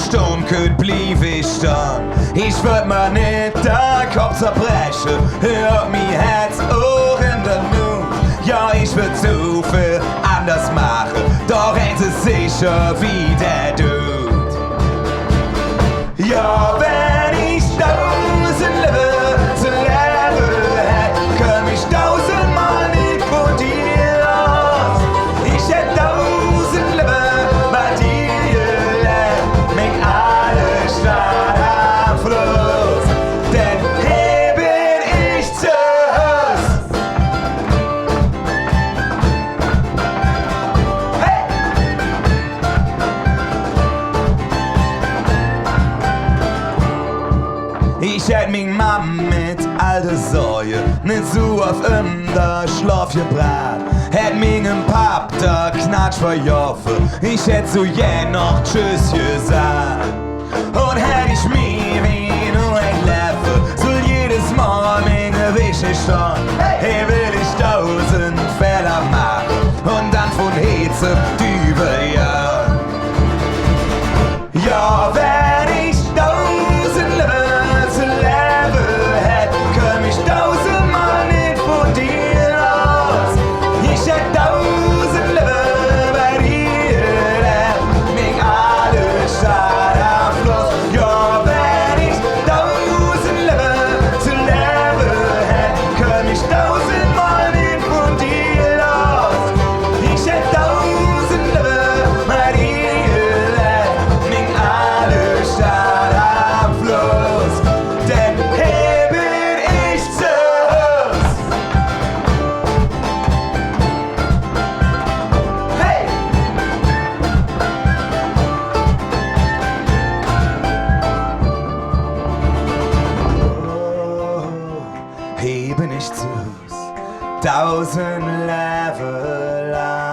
Stunde könnte blieb ich dann. Ich würd mir nicht den Kopf zerbrechen, hört mi Herz auch in der Not. Ja, ich würd so viel anders machen, doch eins ist sicher wie der Dude. Ja, wenn ich 1000 Leben zu leben hätte, könnte ich 1000-mal nicht von dir aus. Ich hätt 1000 Leben bei dir gelebt, mit alle Stadt am Fluss, denn hier bin ich zu Hause. Hey! Ich hätt min Mam mit alte Säue nicht so auf in der Schlaf gebracht. Hätt mingen Pap der Knatsch verjoffe, ich hätt so je noch Tschüss gesagt. Und hätt ich mir wie nur ein Löffel, soll jedes Mal minge Wische stand. Hey, will ich 1000 Fehler machen und dann von Hitze dübel, ja. Ja, wenn ich 1000 Leben zu leben hätte, könnte ich 1000-mal nicht von dir aus. Ich hätt 1000 Leben bei dir gelebt, mit alle Stadt am Fluss. Ja, wenn ich 1000 Leben zu leben hätte, könnte ich 1000-mal nicht von dir aus. Ich hätt 1000 Leben bei dir gelebt, mit alle Stadt am Fluss, denn hier bin ich zu Hause. Hey! Oh, hier bin ich zu Hause, 1000 Level lang.